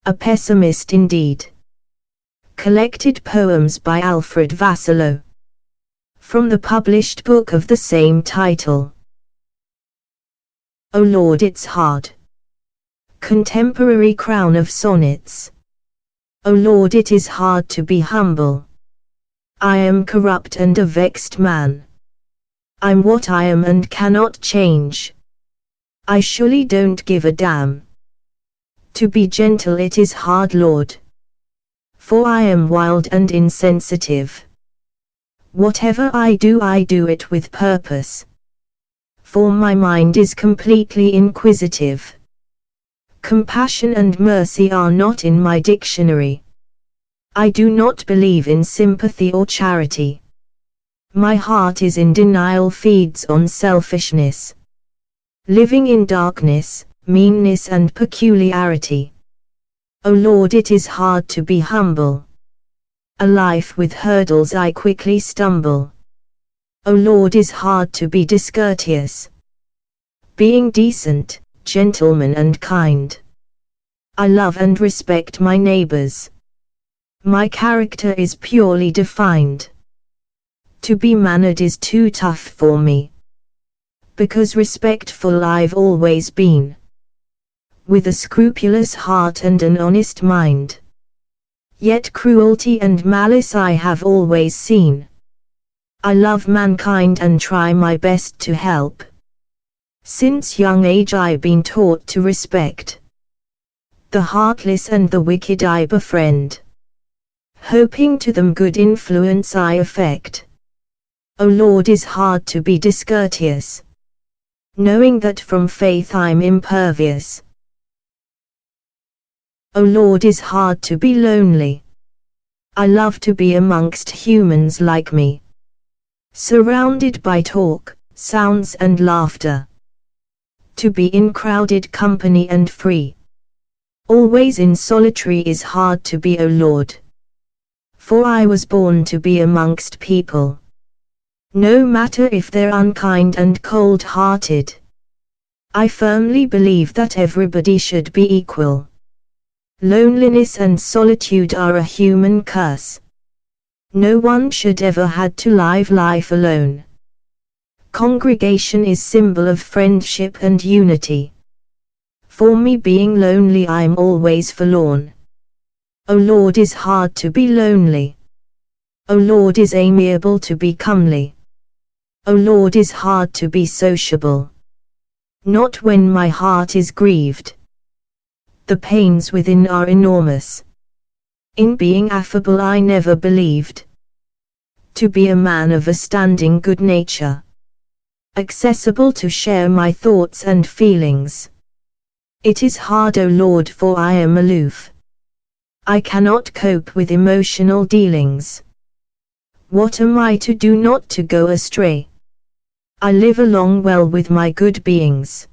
A Pessimist Indeed. Collected poems by Alfred Vassallo. From the published book of the same title. O Lord, it's hard. Contemporary crown of sonnets. O Lord, it is hard to be humble. I am corrupt and a vexed man. I'm what I am and cannot change. I surely don't give a damn. To be gentle it is hard, Lord. For I am wild and insensitive. Whatever I do it with purpose. For my mind is completely inquisitive. Compassion and mercy are not in my dictionary. I do not believe in sympathy or charity. My heart is in denial, feeds on selfishness. Living in darkness, meanness and peculiarity. O Lord, it is hard to be humble. A life with hurdles I quickly stumble. O Lord, is hard to be discourteous. Being decent, gentleman and kind. I love and respect my neighbors. My character is purely defined. To be mannered is too tough for me. Because respectful I've always been. With a scrupulous heart and an honest mind. Yet cruelty and malice I have always seen. I love mankind and try my best to help. Since young age I've been taught to respect the heartless and the wicked I befriend. Hoping to them good influence I affect. O Lord, is hard to be discourteous. Knowing that from faith I'm impervious. O Lord, is hard to be lonely. I love to be amongst humans like me. Surrounded by talk, sounds and laughter. To be in crowded company and free. Always in solitary is hard to be, O Lord. For I was born to be amongst people. No matter if they're unkind and cold-hearted. I firmly believe that everybody should be equal. Loneliness and solitude are a human curse. No one should ever had to live life alone. Congregation is symbol of friendship and unity. For me being lonely I'm always forlorn. O Lord, is hard to be lonely. O Lord, is amiable to be comely. O Lord, is hard to be sociable. Not when my heart is grieved. The pains within are enormous. In being affable I never believed. To be a man of a standing good nature. Accessible to share my thoughts and feelings. It is hard, O Lord, for I am aloof. I cannot cope with emotional dealings. What am I to do not to go astray? I live along well with my good beings.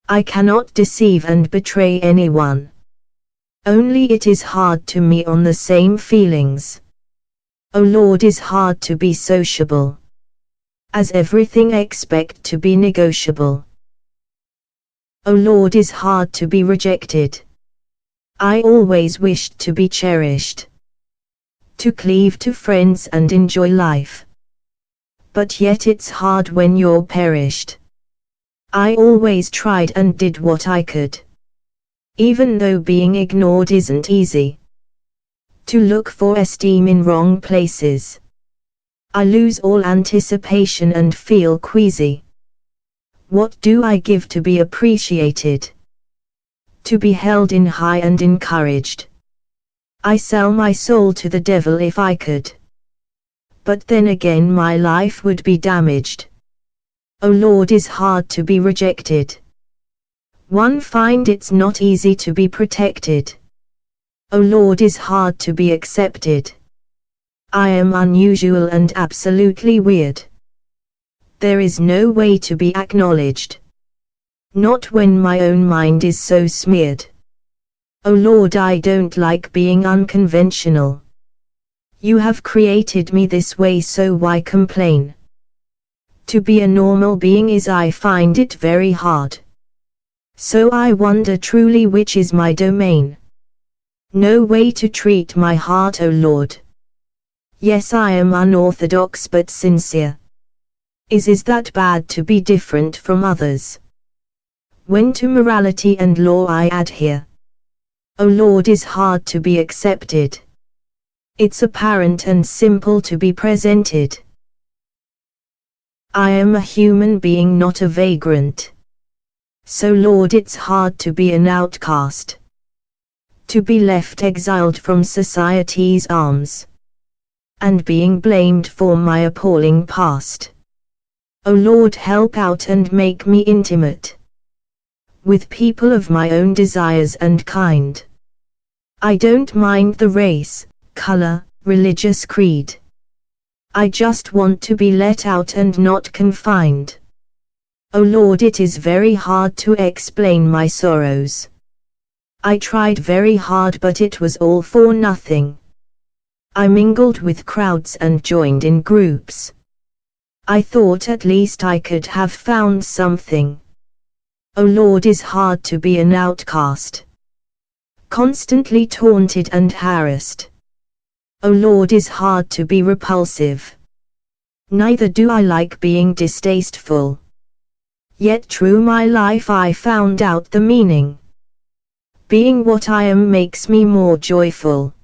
I cannot deceive and betray anyone. Only it is hard to me on the same feelings. O Lord, is hard to be sociable. As everything I expect to be negotiable. O Lord, is hard to be rejected. I always wished to be cherished. To cleave to friends and enjoy life. But yet it's hard when you're perished. I always tried and did what I could. Even though being ignored isn't easy. To look for esteem in wrong places. I lose all anticipation and feel queasy. What do I give to be appreciated? To be held in high and encouraged. I sell my soul to the devil if I could. But then again my life would be damaged. O Lord, is hard to be rejected. One find it's not easy to be protected. O Lord, is hard to be accepted. I am unusual and absolutely weird. There is no way to be acknowledged. Not when my own mind is so smeared. O Lord, I don't like being unconventional. You have created me this way, so why complain? To be a normal being is, I find it very hard. So I wonder truly which is my domain. No way to treat my heart, O Lord. Yes, I am unorthodox but sincere. Is that bad to be different from others? When to morality and law I adhere, O Lord, is hard to be accepted. It's apparent and simple to be presented. I am a human being, not a vagrant. So Lord, it's hard to be an outcast, to be left exiled from society's arms, and being blamed for my appalling past. O Lord, help out and make me intimate with people of my own desires and kind. I don't mind the race, color, religious creed. I just want to be let out and not confined. O Lord, it is very hard to explain my sorrows. I tried very hard, but it was all for nothing. I mingled with crowds and joined in groups. I thought at least I could have found something. O Lord, is hard to be an outcast, constantly taunted and harassed. O Lord, is hard to be repulsive. Neither do I like being distasteful. Yet through my life I found out the meaning. Being what I am makes me more joyful.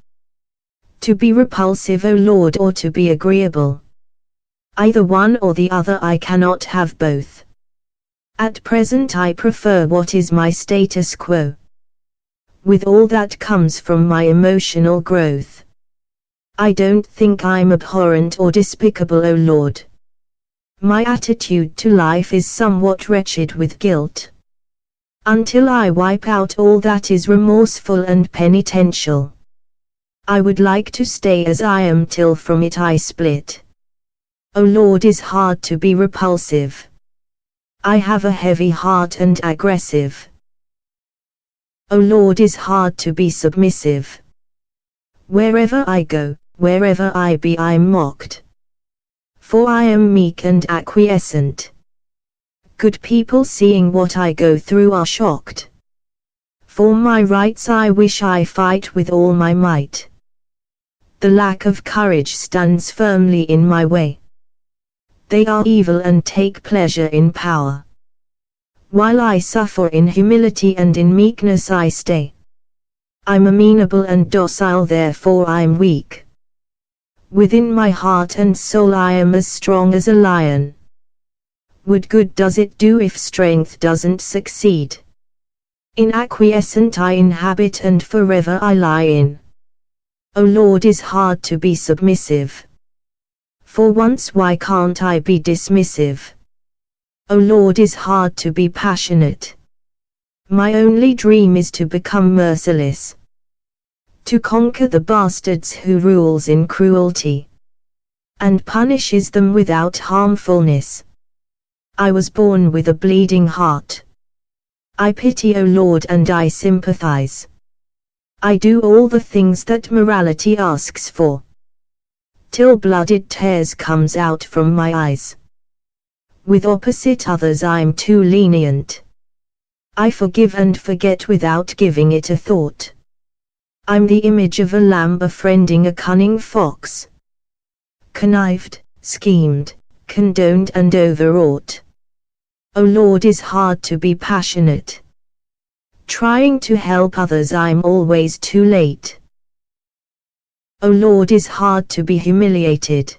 To be repulsive, O Lord, or to be agreeable. Either one or the other, I cannot have both. At present I prefer what is my status quo, with all that comes from my emotional growth. I don't think I'm abhorrent or despicable, O Lord. My attitude to life is somewhat wretched with guilt. Until I wipe out all that is remorseful and penitential, I would like to stay as I am till from it I split. O Lord, is hard to be repulsive. I have a heavy heart and aggressive. O Lord, is hard to be submissive. Wherever I go, wherever I be, I'm mocked. For I am meek and acquiescent. Good people seeing what I go through are shocked. For my rights I wish I fight with all my might. The lack of courage stands firmly in my way. They are evil and take pleasure in power. While I suffer in humility and in meekness I stay. I'm amenable and docile, therefore I'm weak. Within my heart and soul I am as strong as a lion. What good does it do if strength doesn't succeed? In acquiescent I inhabit and forever I lie in. O Lord, is hard to be submissive. For once why can't I be dismissive? O Lord, is hard to be passionate. My only dream is to become merciless, to conquer the bastards who rules in cruelty, and punishes them without harmfulness. I was born with a bleeding heart. I pity, O Lord, and I sympathize. I do all the things that morality asks for, till blooded tears comes out from my eyes. With opposite others I'm too lenient. I forgive and forget without giving it a thought. I'm the image of a lamb befriending a cunning fox. Connived, schemed, condoned and overwrought. O Lord, is hard to be passionate. Trying to help others I'm always too late. O Lord, is hard to be humiliated.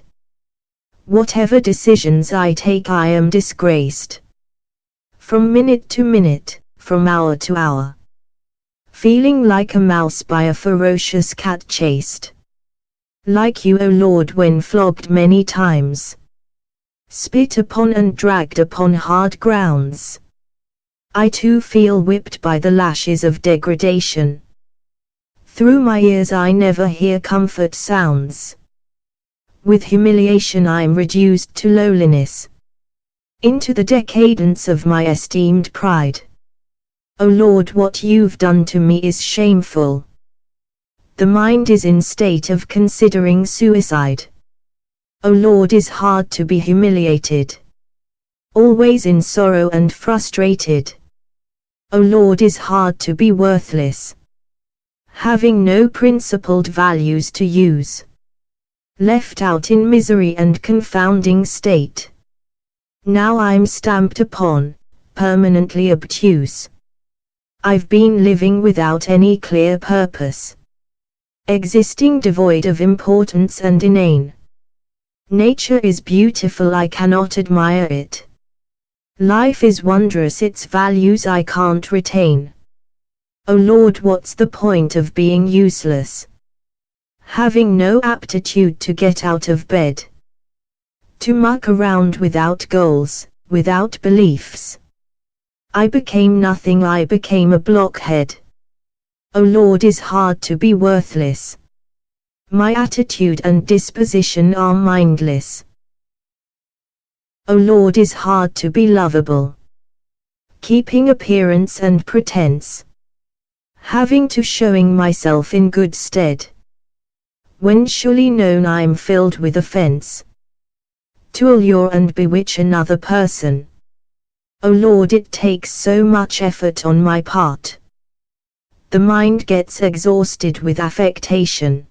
Whatever decisions I take I am disgraced. From minute to minute, from hour to hour. Feeling like a mouse by a ferocious cat chased. Like you, O Lord, when flogged many times. Spit upon and dragged upon hard grounds. I too feel whipped by the lashes of degradation. Through my ears I never hear comfort sounds. With humiliation I'm reduced to lowliness, into the decadence of my esteemed pride. O Lord, what you've done to me is shameful. The mind is in state of considering suicide. O Lord, is hard to be humiliated. Always in sorrow and frustrated. O Lord, is hard to be worthless. having no principled values to use. Left out in misery and confounding state. Now I'm stamped upon, permanently obtuse. I've been living without any clear purpose. Existing devoid of importance and inane. Nature is beautiful, I cannot admire it. Life is wondrous, its values I can't retain. Oh Lord, what's the point of being useless? Having no aptitude to get out of bed. To muck around without goals, without beliefs. I became nothing, I became a blockhead. Oh Lord, it's hard to be worthless. My attitude and disposition are mindless. Oh Lord, it's hard to be lovable. Keeping appearance and pretense. Having to showing myself in good stead. When surely known I'm filled with offense. To allure and bewitch another person. Oh Lord, it takes so much effort on my part. The mind gets exhausted with affectation.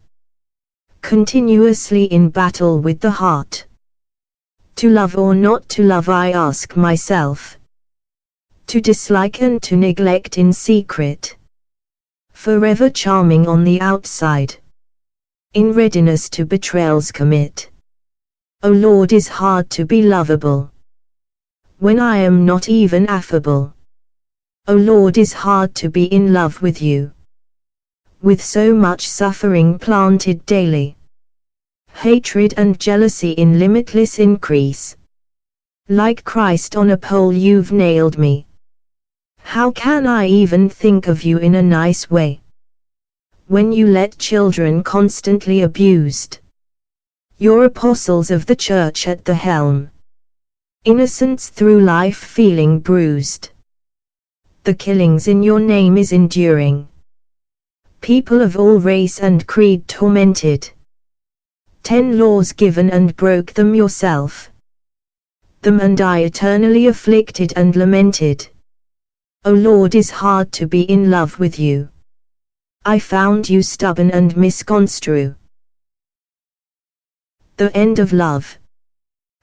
Continuously in battle with the heart. To love or not to love, I ask myself. To dislike and to neglect in secret. Forever charming on the outside. In readiness to betrayals commit. Oh Lord, is hard to be lovable. When I am not even affable. Oh Lord, is hard to be in love with you. With so much suffering planted daily. Hatred and jealousy in limitless increase. Like Christ on a pole you've nailed me. How can I even think of you in a nice way? When you let children constantly abused. Your apostles of the church at the helm. Innocents through life feeling bruised. The killings in your name is enduring. People of all race and creed tormented. 10 laws given and broke them yourself. Them and I eternally afflicted and lamented. O Lord, is hard to be in love with you. I found you stubborn and misconstrue. The end of love.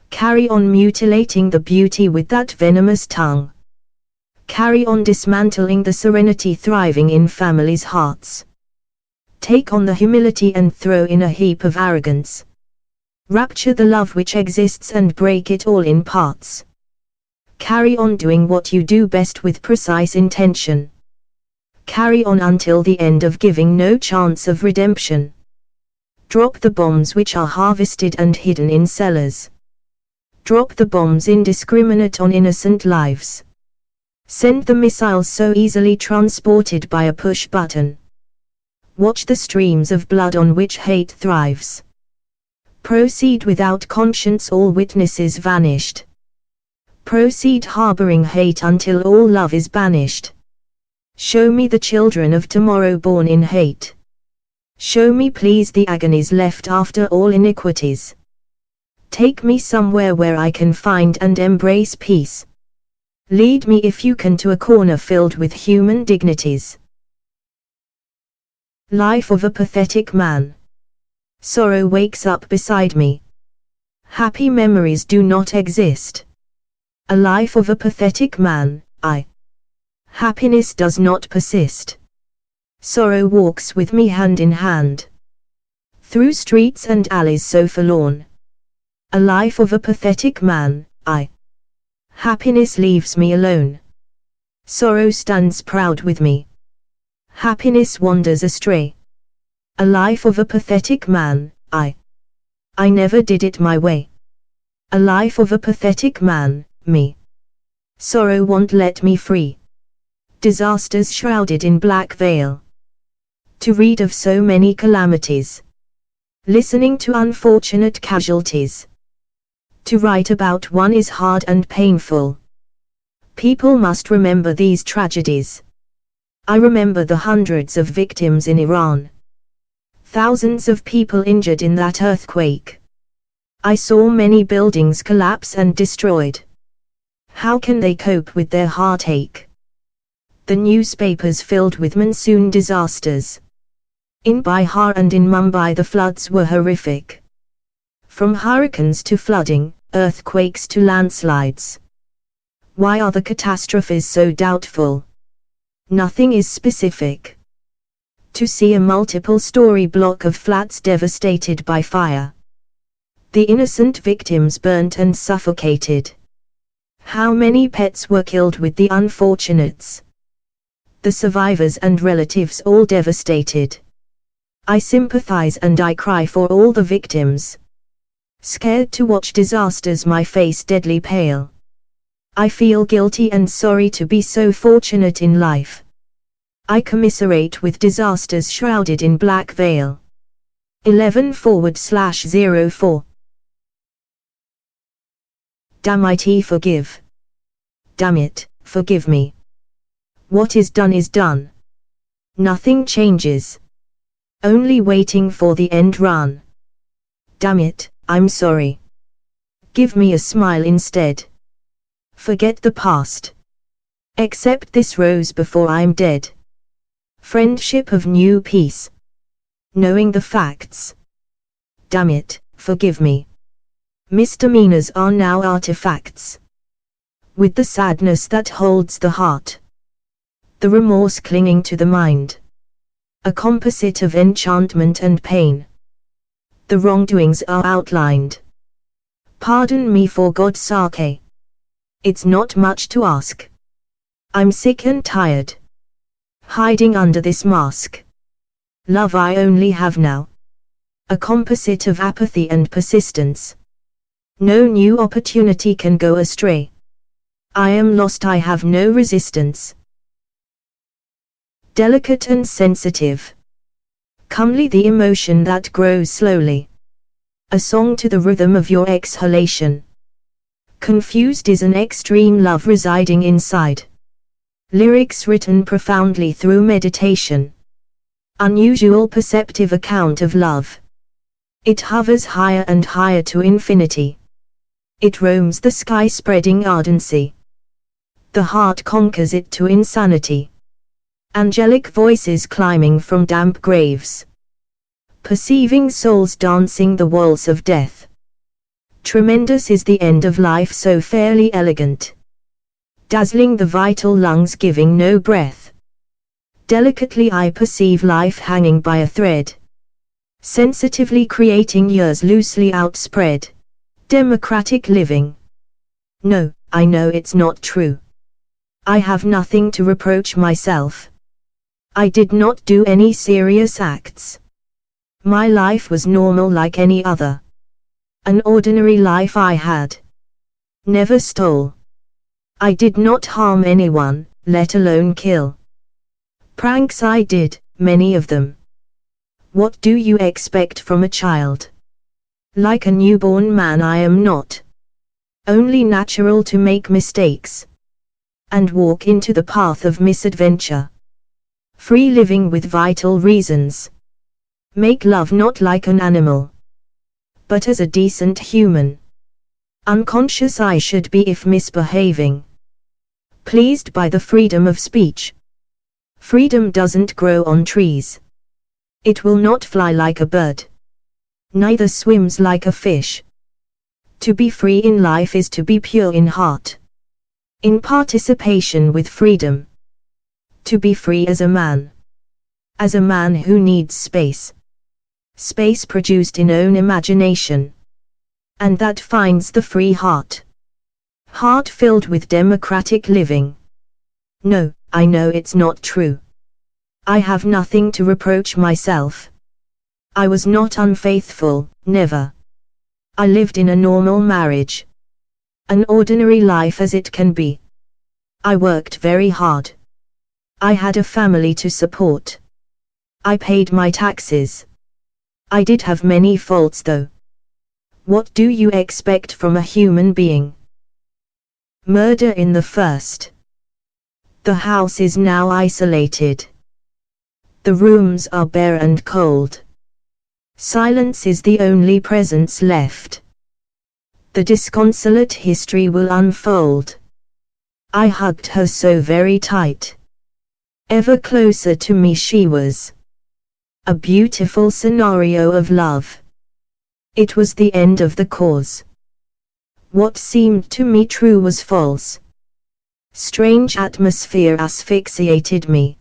Carry on mutilating the beauty with that venomous tongue. Carry on dismantling the serenity thriving in families' hearts. Take on the humility and throw in a heap of arrogance. Rapture the love which exists and break it all in parts. Carry on doing what you do best with precise intention. Carry on until the end of giving no chance of redemption. Drop the bombs which are harvested and hidden in cellars. Drop the bombs indiscriminate on innocent lives. Send the missiles so easily transported by a push button. Watch the streams of blood on which hate thrives. Proceed without conscience, all witnesses vanished. Proceed harboring hate until all love is banished. Show me the children of tomorrow born in hate. Show me please the agonies left after all iniquities. Take me somewhere where I can find and embrace peace. Lead me if you can to a corner filled with human dignities. Life of a pathetic man. Sorrow wakes up beside me. Happy memories do not exist. A life of a pathetic man, I. Happiness does not persist. Sorrow walks with me hand in hand. Through streets and alleys so forlorn. A life of a pathetic man, I. Happiness leaves me alone. Sorrow stands proud with me. Happiness wanders astray. A life of a pathetic man, I. I never did it my way. A life of a pathetic man, me. Sorrow won't let me free. Disasters shrouded in black veil. To read of so many calamities. Listening to unfortunate casualties. To write about one is hard and painful. People must remember these tragedies. I remember the hundreds of victims in Iran. Thousands of people injured in that earthquake. I saw many buildings collapse and destroyed. How can they cope with their heartache? The newspapers filled with monsoon disasters. In Bihar and in Mumbai the floods were horrific. From hurricanes to flooding, earthquakes to landslides. Why are the catastrophes so doubtful? Nothing is specific. To see a multiple-story block of flats devastated by fire. The innocent victims burnt and suffocated. How many pets were killed with the unfortunates? The survivors and relatives all devastated. I sympathize and I cry for all the victims. Scared to watch disasters, my face deadly pale. I feel guilty and sorry to be so fortunate in life. I commiserate with disasters shrouded in black veil. 11/04. Damn it, forgive. Damn it, forgive me. What is done is done. Nothing changes. Only waiting for the end run. Damn it, I'm sorry. Give me a smile instead. Forget the past. Accept this rose before I'm dead. Friendship of new peace. Knowing the facts. Damn it, forgive me. Misdemeanors are now artifacts. With the sadness that holds the heart. The remorse clinging to the mind. A composite of enchantment and pain. The wrongdoings are outlined. Pardon me for God's sake. It's not much to ask. I'm sick and tired. Hiding under this mask. Love I only have now. A composite of apathy and persistence. No new opportunity can go astray. I am lost, I have no resistance. Delicate and sensitive. Comely the emotion that grows slowly. A song to the rhythm of your exhalation. Confused is an extreme love residing inside. Lyrics written profoundly through meditation. Unusual perceptive account of love. It hovers higher and higher to infinity. It roams the sky spreading ardency. The heart conquers it to insanity. Angelic voices climbing from damp graves. Perceiving souls dancing the waltz of death. Tremendous is the end of life, so fairly elegant. Dazzling the vital lungs giving no breath. Delicately I perceive life hanging by a thread. Sensitively creating years loosely outspread. Democratic living. No, I know it's not true. I have nothing to reproach myself. I did not do any serious acts. My life was normal like any other. An ordinary life I had. Never stole. I did not harm anyone, let alone kill. Pranks I did, many of them. What do you expect from a child? Like a newborn man I am not. Only natural to make mistakes. And walk into the path of misadventure. Free living with vital reasons. Make love not like an animal. But as a decent human. Unconscious I should be if misbehaving. Pleased by the freedom of speech. Freedom doesn't grow on trees. It will not fly like a bird. Neither swims like a fish. To be free in life is to be pure in heart. In participation with freedom. To be free as a man. As a man who needs space. Space produced in own imagination. And that finds the free heart. Heart filled with democratic living. No, I know it's not true. I have nothing to reproach myself. I was not unfaithful, never. I lived in a normal marriage. An ordinary life as it can be. I worked very hard. I had a family to support. I paid my taxes. I did have many faults though. What do you expect from a human being? Murder in the first. The house is now isolated. The rooms are bare and cold. Silence is the only presence left. The disconsolate history will unfold. I hugged her so very tight. Ever closer to me she was. A beautiful scenario of love. It was the end of the cause. What seemed to me true was false. Strange atmosphere asphyxiated me.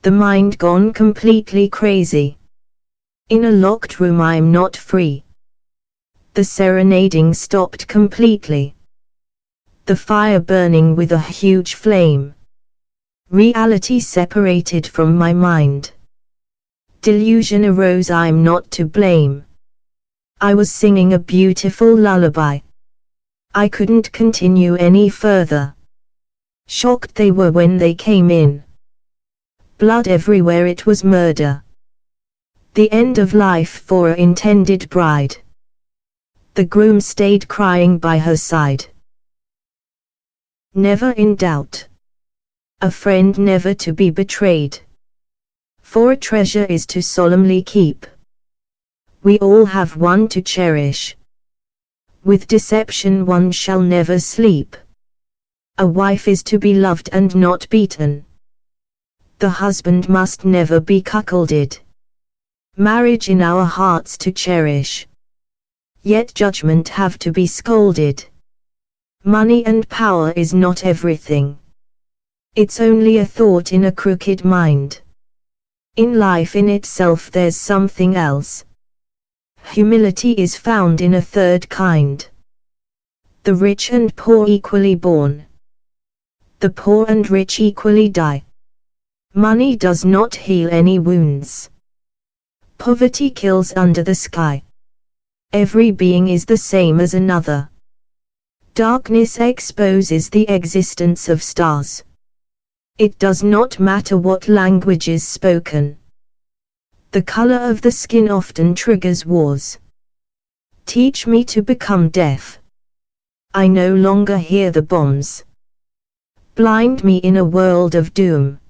The mind gone completely crazy. In a locked room I'm not free. The serenading stopped completely. The fire burning with a huge flame. Reality separated from my mind. Delusion arose, I'm not to blame. I was singing a beautiful lullaby. I couldn't continue any further. Shocked they were when they came in. Blood everywhere, it was murder. The end of life for an intended bride. The groom stayed crying by her side. Never in doubt. A friend never to be betrayed. For a treasure is to solemnly keep. We all have one to cherish. With deception one shall never sleep. A wife is to be loved and not beaten. The husband must never be cuckolded. Marriage in our hearts to cherish. Yet judgment have to be scolded. Money and power is not everything. It's only a thought in a crooked mind. In life in itself there's something else. Humility is found in a third kind. The rich and poor equally born. The poor and rich equally die. Money does not heal any wounds. Poverty kills under the sky. Every being is the same as another. Darkness exposes the existence of stars. It does not matter what language is spoken. The color of the skin often triggers wars. Teach me to become deaf. I no longer hear the bombs. Blind me in a world of doom.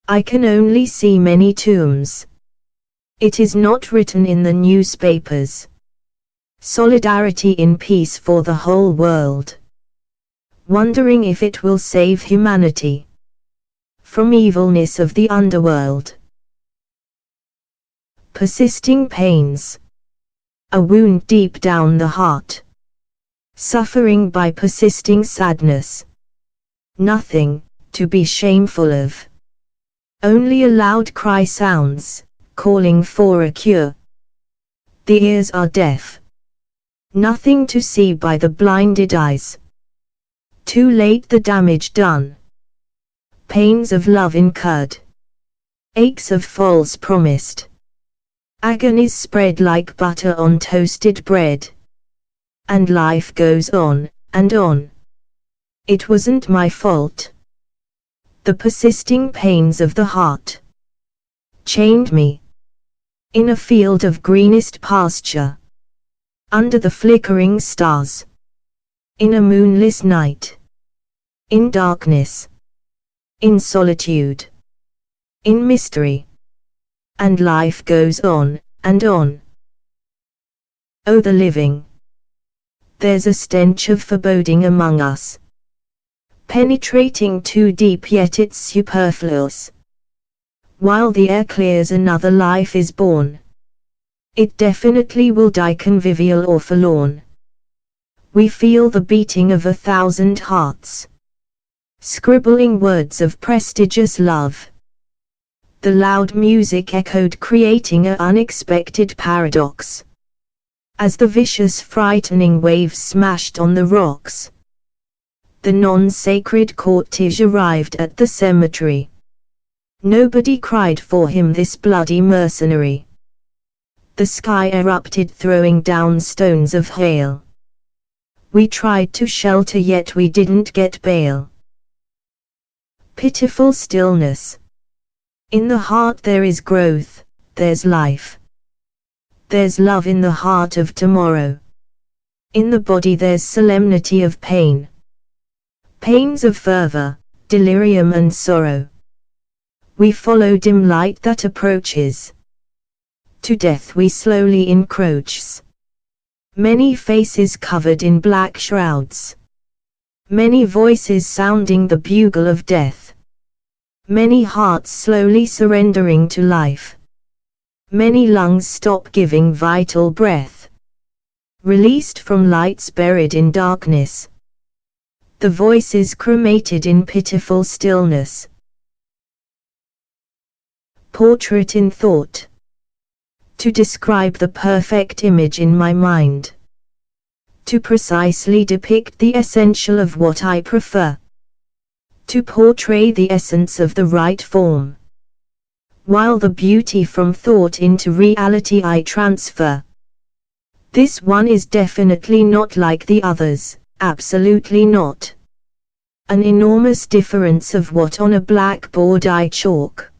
I can only see many tombs. It is not written in the newspapers. Solidarity in peace for the whole world. Wondering if it will save humanity from evilness of the underworld. Persisting pains. A wound deep down the heart. Suffering by persisting sadness. Nothing to be shameful of. Only a loud cry sounds, calling for a cure. The ears are deaf. Nothing to see by the blinded eyes. Too late the damage done. Pains of love incurred. Aches of false promised. Agonies spread like butter on toasted bread. And life goes on, and on. It wasn't my fault. The persisting pains of the heart chained me. In a field of greenest pasture. Under the flickering stars. In a moonless night. In darkness. In solitude. In mystery. And life goes on, and on. Oh, the living. There's a stench of foreboding among us. Penetrating too deep, yet it's superfluous. While the air clears another life is born. It definitely will die convivial or forlorn. We feel the beating of 1,000 hearts. Scribbling words of prestigious love. The loud music echoed, creating an unexpected paradox. As the vicious frightening waves smashed on the rocks. The non-sacred cortege arrived at the cemetery. Nobody cried for him, this bloody mercenary. The sky erupted, throwing down stones of hail. We tried to shelter, yet we didn't get bail. Pitiful stillness. In the heart there is growth, there's life. There's love in the heart of tomorrow. In the body there's solemnity of pain. Pains of fervor, delirium and sorrow. We follow dim light that approaches. To death we slowly encroaches. Many faces covered in black shrouds. Many voices sounding the bugle of death. Many hearts slowly surrendering to life. Many lungs stop giving vital breath. Released from lights buried in darkness. The voice is cremated in pitiful stillness. Portrait in thought. To describe the perfect image in my mind. To precisely depict the essential of what I prefer. To portray the essence of the right form. While the beauty from thought into reality I transfer. This one is definitely not like the others, absolutely not. An enormous difference of what on a blackboard I chalk.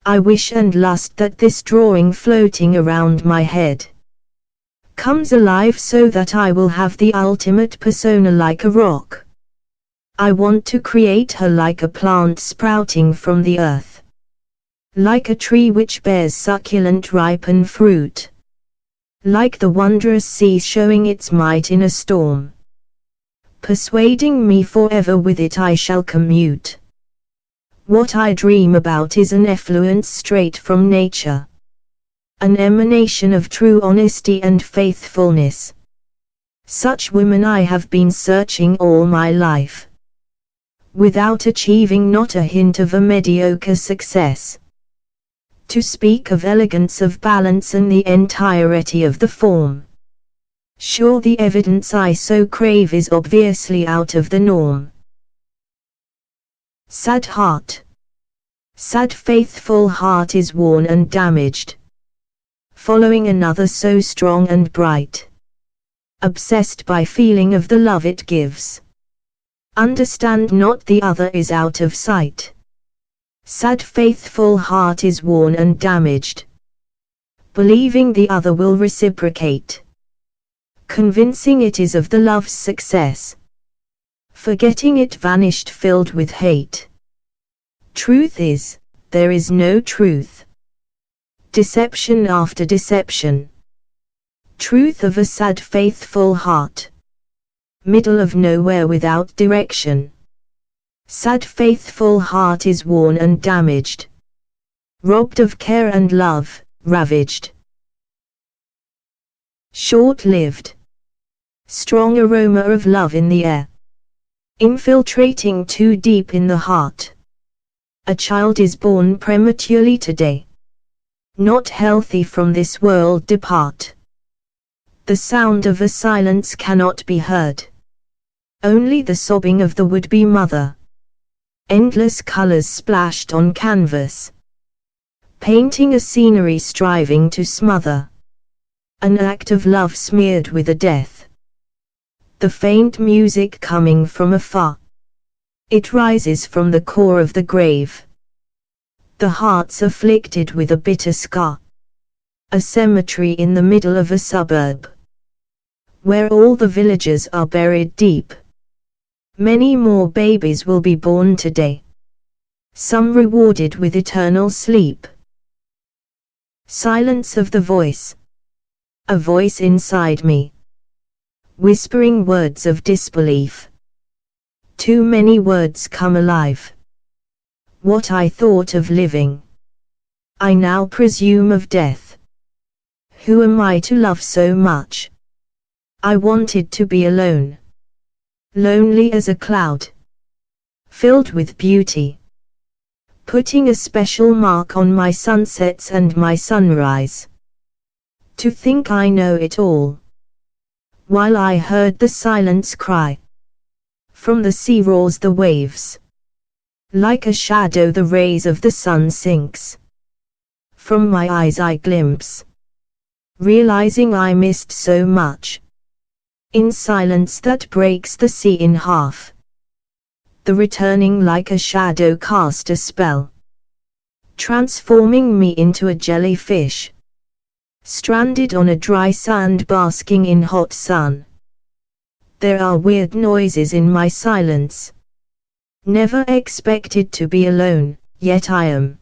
I wish and lust that this drawing floating around my head comes alive so that I will have the ultimate persona like a rock. I want to create her like a plant sprouting from the earth. Like a tree which bears succulent ripen fruit. Like the wondrous sea showing its might in a storm. Persuading me forever with it I shall commute. What I dream about is an effluence straight from nature. An emanation of true honesty and faithfulness. Such women I have been searching all my life. Without achieving not a hint of a mediocre success. To speak of elegance of balance and the entirety of the form. Sure the evidence I so crave is obviously out of the norm. Sad heart. Sad faithful heart is worn and damaged. Following another so strong and bright. Obsessed by feeling of the love it gives. Understand not the other is out of sight. Sad faithful heart is worn and damaged. Believing the other will reciprocate. Convincing it is of the love's success. Forgetting it vanished filled with hate. Truth is, there is no truth. Deception after deception. Truth of a sad faithful heart. Middle of nowhere without direction. Sad faithful heart is worn and damaged. Robbed of care and love, ravaged. Short-lived. Strong aroma of love in the air. Infiltrating too deep in the heart. A child is born prematurely today. Not healthy from this world depart. The sound of a silence cannot be heard. Only the sobbing of the would-be mother. Endless colors splashed on canvas. Painting a scenery striving to smother. An act of love smeared with a death. The faint music coming from afar. It rises from the core of the grave. The heart's afflicted with a bitter scar. A cemetery in the middle of a suburb. Where all the villagers are buried deep. Many more babies will be born today. Some rewarded with eternal sleep. Silence of the voice. A voice inside me. Whispering words of disbelief. Too many words come alive. What I thought of living, I now presume of death. Who am I to love so much? I wanted to be alone. Lonely as a cloud. Filled with beauty. Putting a special mark on my sunsets and my sunrise. To think I know it all. While I heard the silence cry. From the sea roars the waves. Like a shadow the rays of the sun sinks. From my eyes I glimpse. Realizing I missed so much. In silence that breaks the sea in half. The returning like a shadow cast a spell. Transforming me into a jellyfish. Stranded on a dry sand basking in hot sun. There are weird noises in my silence. Never expected to be alone, yet I am.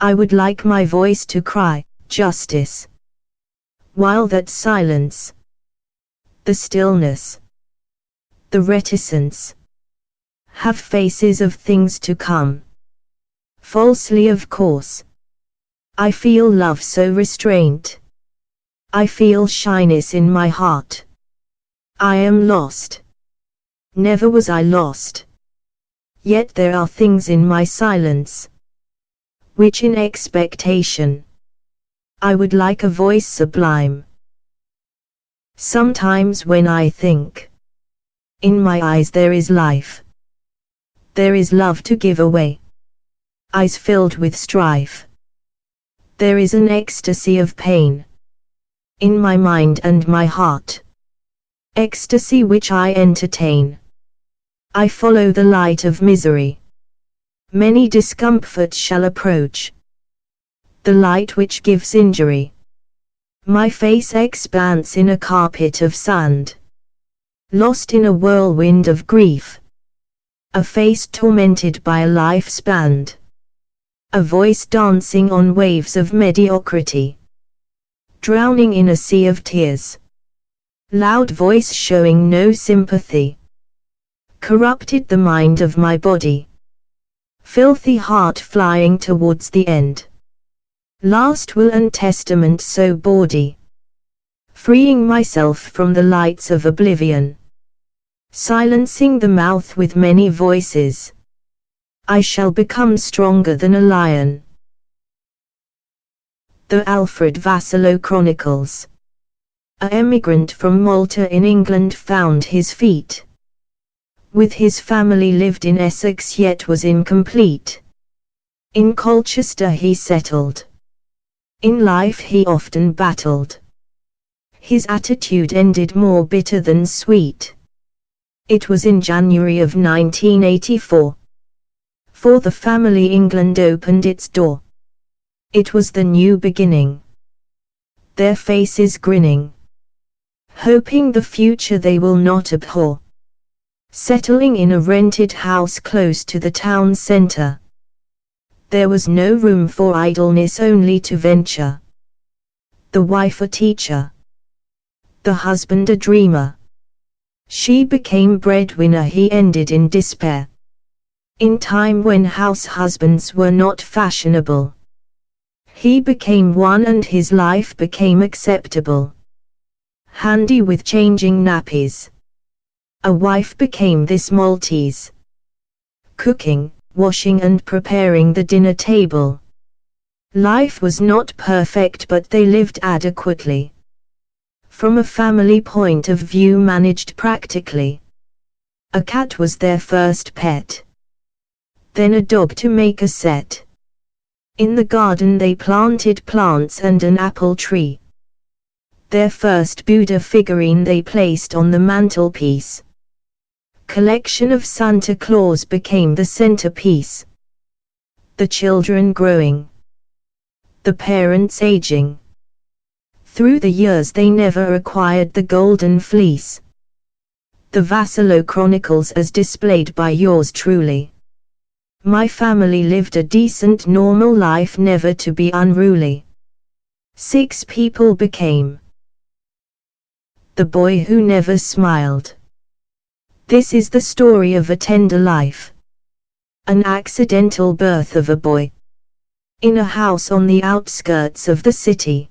I would like my voice to cry, justice. While that silence, the stillness, the reticence, have faces of things to come. Falsely of course. I feel love so restrained. I feel shyness in my heart. I am lost. Never was I lost. Yet there are things in my silence, which in expectation I would like a voice sublime. Sometimes when I think, in my eyes there is life, there is love to give away, eyes filled with strife. There is an ecstasy of pain, in my mind and my heart, ecstasy which I entertain. I follow the light of misery. Many discomforts shall approach, the light which gives injury. My face expands in a carpet of sand, lost in a whirlwind of grief. A face tormented by a life's band, a voice dancing on waves of mediocrity, drowning in a sea of tears. Loud voice showing no sympathy, corrupted the mind of my body. Filthy heart flying towards the end. Last will and testament so bawdy, freeing myself from the lights of oblivion, silencing the mouth with many voices. I shall become stronger than a lion. The Alfred Vassallo Chronicles. An emigrant from Malta in England found his feet. With his family lived in Essex yet was incomplete. In Colchester he settled. In life he often battled. His attitude ended more bitter than sweet. It was in January of 1984. For the family England opened its door. It was the new beginning. Their faces grinning, hoping the future they will not abhor. Settling in a rented house close to the town centre. There was no room for idleness, only to venture. The wife a teacher, the husband a dreamer. She became breadwinner, he ended in despair. In time when house husbands were not fashionable, he became one and his life became acceptable. Handy with changing nappies, a wife became this Maltese. Cooking, washing and preparing the dinner table. Life was not perfect but they lived adequately. From a family point of view managed practically. A cat was their first pet. Then a dog to make a set. In the garden they planted plants and an apple tree. Their first Buddha figurine they placed on the mantelpiece. Collection of Santa Claus became the centerpiece. The children growing, the parents aging. Through the years they never acquired the golden fleece. The Vassallo Chronicles as displayed by yours truly. My family lived a decent normal life, never to be unruly. 6 people became. The boy who never smiled. This is the story of a tender life. An accidental birth of a boy. In a house on the outskirts of the city.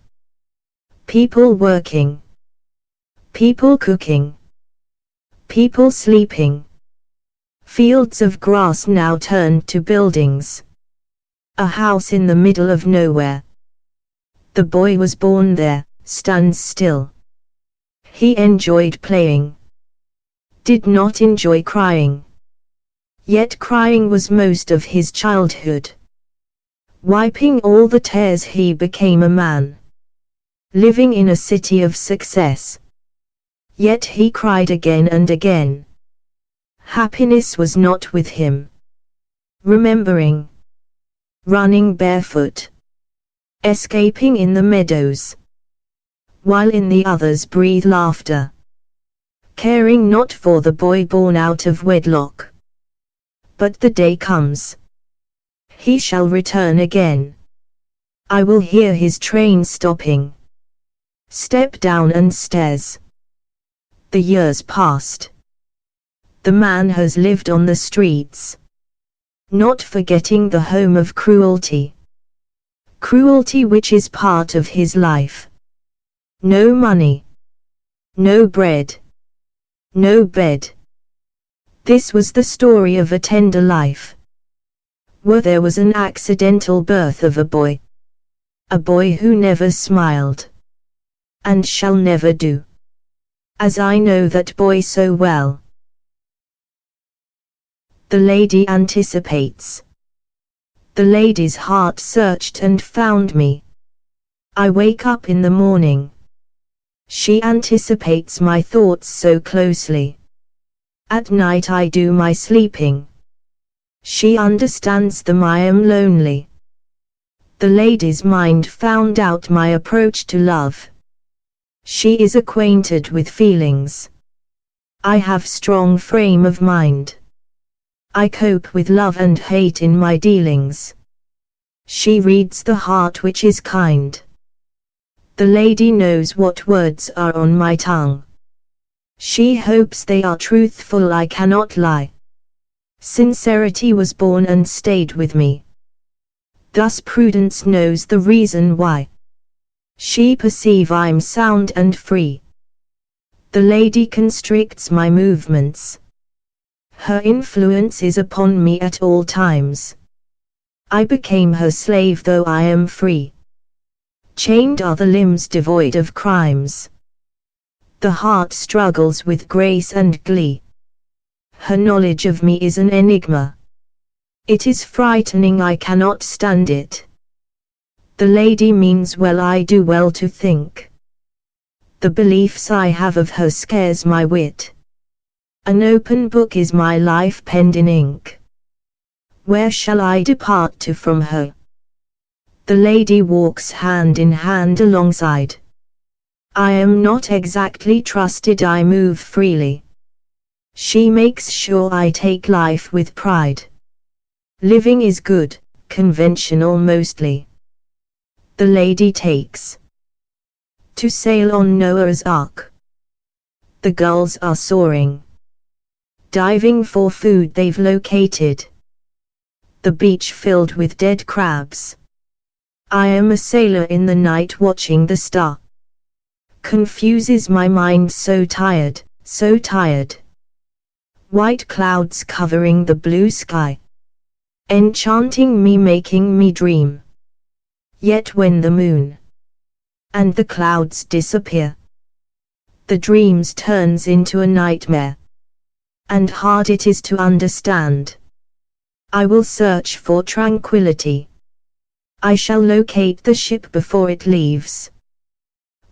People working. People cooking. People sleeping. Fields of grass now turned to buildings. A house in the middle of nowhere. The boy was born there, stands still. He enjoyed playing. Did not enjoy crying. Yet crying was most of his childhood. Wiping all the tears he became a man. Living in a city of success. Yet he cried again and again. Happiness was not with him. Remembering. Running barefoot. Escaping in the meadows. While in the others breathe laughter. Caring not for the boy born out of wedlock. But the day comes. He shall return again. I will hear his train stopping. Step down and stares. The years passed. The man has lived on the streets. Not forgetting the home of cruelty. cruelty which is part of his life. No money. No bread. No bed. This was the story of a tender life, where there was an accidental birth of a boy who never smiled, and shall never do, as I know that boy so well. The lady anticipates. The lady's heart searched and found me. I wake up in the morning. She anticipates my thoughts so closely. At night I do my sleeping. She understands them I am lonely. The lady's mind found out my approach to love. She is acquainted with feelings. I have strong frame of mind. I cope with love and hate in my dealings. She reads the heart which is kind. The lady knows what words are on my tongue. She hopes they are truthful, I cannot lie. Sincerity was born and stayed with me. Thus prudence knows the reason why. She perceive I'm sound and free. The lady constricts my movements. Her influence is upon me at all times. I became her slave though I am free. Chained are the limbs devoid of crimes. The heart struggles with grace and glee. Her knowledge of me is an enigma. It is frightening, I cannot stand it. The lady means well, I do well to think. The beliefs I have of her scares my wit. An open book is my life penned in ink. Where shall I depart to from her? The lady walks hand in hand alongside. I am not exactly trusted, I move freely. She makes sure I take life with pride. Living is good, conventional mostly. The lady takes to sail on Noah's Ark. The gulls are soaring, diving for food they've located. The beach filled with dead crabs. I am a sailor in the night watching the star. Confuses my mind, so tired, so tired. White clouds covering the blue sky. Enchanting me, making me dream. Yet when the moon and the clouds disappear, the dreams turns into a nightmare. And hard it is to understand. I will search for tranquility. I shall locate the ship before it leaves.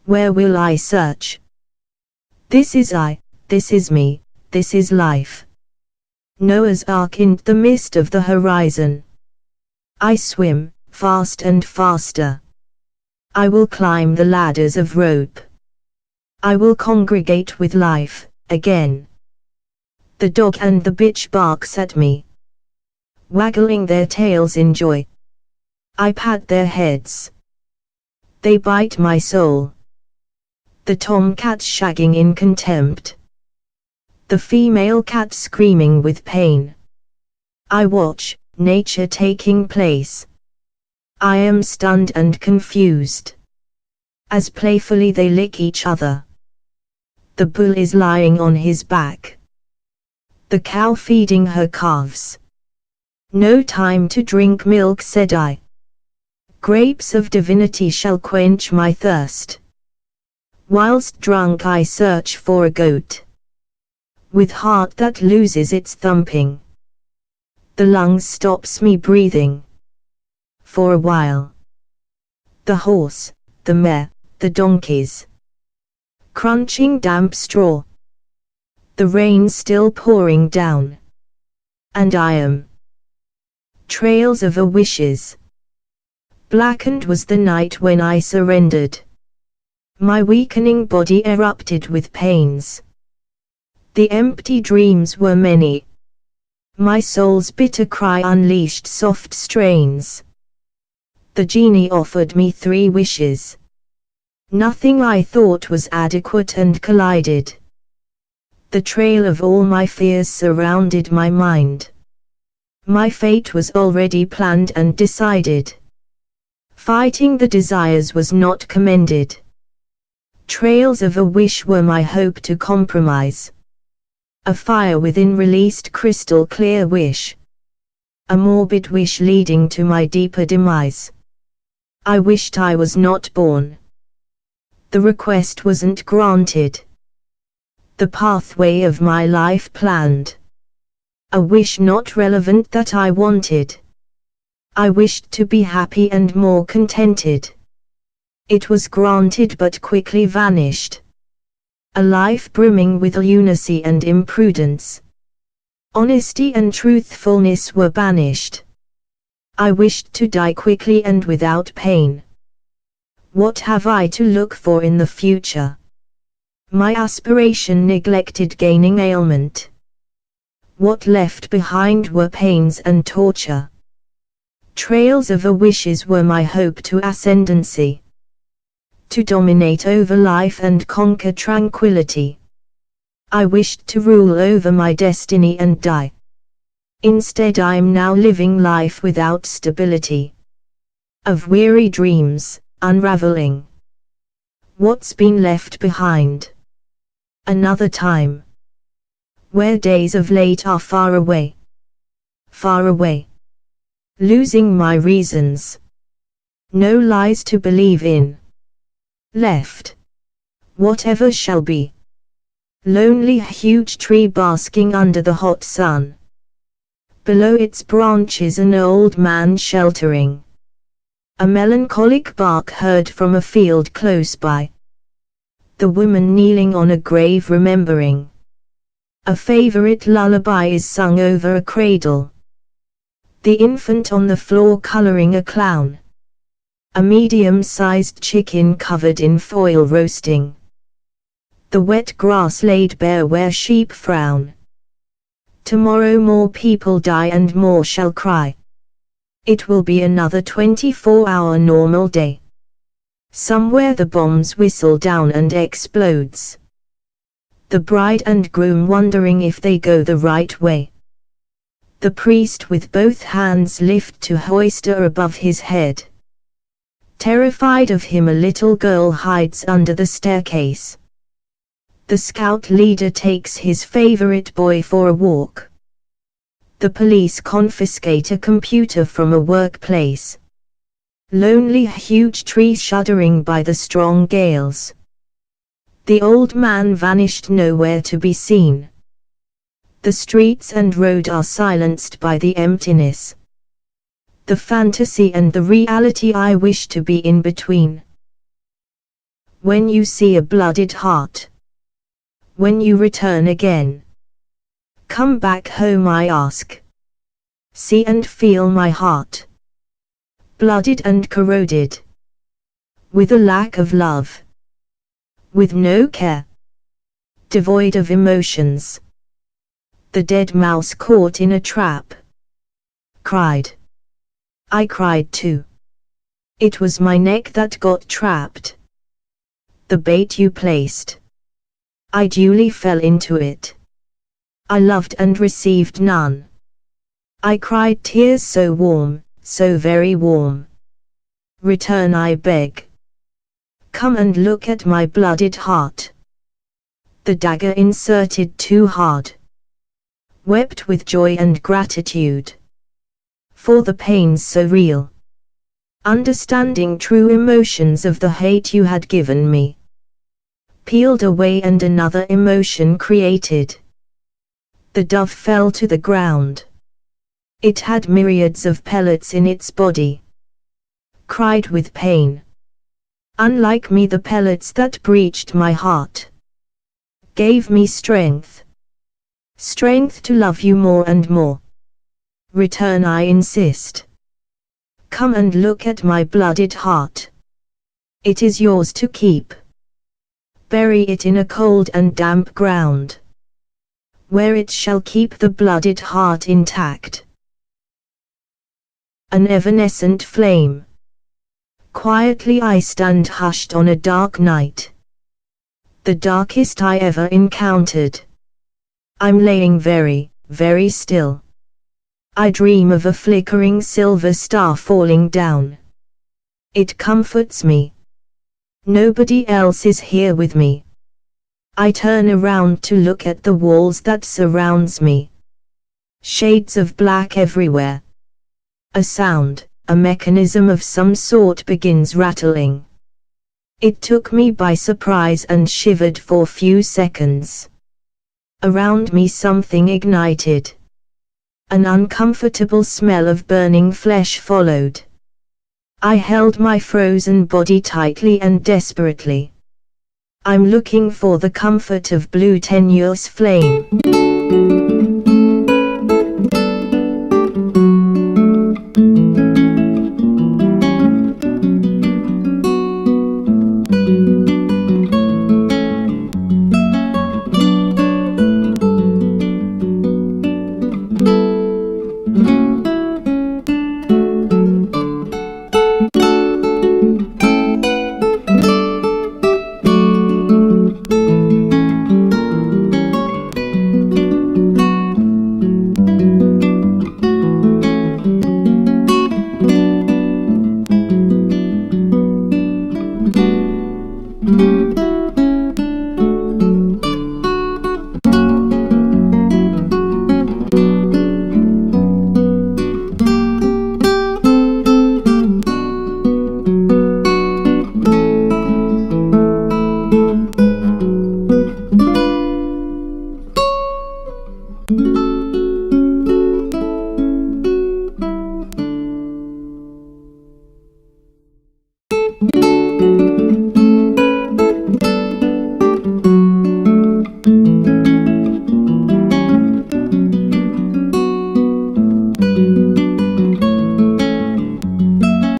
Where will I search? This is I, this is me, this is life. Noah's Ark in the mist of the horizon. I swim, fast and faster. I will climb the ladders of rope. I will congregate with life, again. The dog and the bitch barks at me, waggling their tails in joy. I pat their heads. They bite my soul. The tomcat shagging in contempt. The female cat screaming with pain. I watch nature taking place. I am stunned and confused. As playfully they lick each other. The bull is lying on his back. The cow feeding her calves. No time to drink milk, said I. Grapes of divinity shall quench my thirst. Whilst drunk I search for a goat, with heart that loses its thumping. The lungs stops me breathing. For a while. The horse, the mare, the donkeys, crunching damp straw. The rain still pouring down. And I am. Trails of a wishes. Blackened was the night when I surrendered. My weakening body erupted with pains. The empty dreams were many. My soul's bitter cry unleashed soft strains. The genie offered me 3 wishes. Nothing I thought was adequate and collided. The trail of all my fears surrounded my mind. My fate was already planned and decided. Fighting the desires was not commended. Trails of a wish were my hope to compromise. A fire within released crystal clear wish. A morbid wish leading to my deeper demise. I wished I was not born. The request wasn't granted. The pathway of my life planned. A wish not relevant that I wanted. I wished to be happy and more contented. It was granted but quickly vanished. A life brimming with lunacy and imprudence. Honesty and truthfulness were banished. I wished to die quickly and without pain. What have I to look for in the future? My aspiration neglected gaining ailment. What left behind were pains and torture. Trails of a wishes were my hope to ascendancy. To dominate over life and conquer tranquility. I wished to rule over my destiny and die. Instead I'm now living life without stability. Of weary dreams, unraveling. What's been left behind? Another time. Where days of late are far away. Far away. Losing my reasons. No lies to believe in. Left. Whatever shall be. Lonely huge tree basking under the hot sun. Below its branches an old man sheltering. A melancholic bark heard from a field close by. The woman kneeling on a grave remembering. A favorite lullaby is sung over a cradle. The infant on the floor coloring a clown. A medium-sized chicken covered in foil roasting. The wet grass laid bare where sheep frown. Tomorrow more people die and more shall cry. It will be another 24-hour normal day. Somewhere the bombs whistle down and explodes. The bride and groom wondering if they go the right way. The priest with both hands lift to hoist her above his head. Terrified of him, a little girl hides under the staircase. The scout leader takes his favorite boy for a walk. The police confiscate a computer from a workplace. Lonely huge tree shuddering by the strong gales. The old man vanished, nowhere to be seen. The streets and road are silenced by the emptiness. The fantasy and the reality I wish to be in between. When you see a blooded heart. When you return again. Come back home, I ask. See and feel my heart. Blooded and corroded. With a lack of love. With no care. Devoid of emotions. The dead mouse caught in a trap. Cried. I cried too. It was my neck that got trapped. The bait you placed. I duly fell into it. I loved and received none. I cried tears so warm, so very warm. Return, I beg. Come and look at my blooded heart. The dagger inserted too hard. Wept with joy and gratitude. For the pains so real. Understanding true emotions of the hate you had given me. Peeled away and another emotion created. The dove fell to the ground. It had myriads of pellets in its body. Cried with pain. Unlike me, the pellets that breached my heart. Gave me strength. Strength to love you more and more. Return, I insist. Come and look at my blooded heart. It is yours to keep. Bury it in a cold and damp ground, where it shall keep the blooded heart intact. An evanescent flame. Quietly I stand hushed on a dark night. The darkest I ever encountered. I'm laying very, very still. I dream of a flickering silver star falling down. It comforts me. Nobody else is here with me. I turn around to look at the walls that surrounds me. Shades of black everywhere. A sound, a mechanism of some sort begins rattling. It took me by surprise and shivered for few seconds. Around me something ignited. An uncomfortable smell of burning flesh followed. I held my frozen body tightly and desperately. I'm looking for the comfort of blue tenuous flame.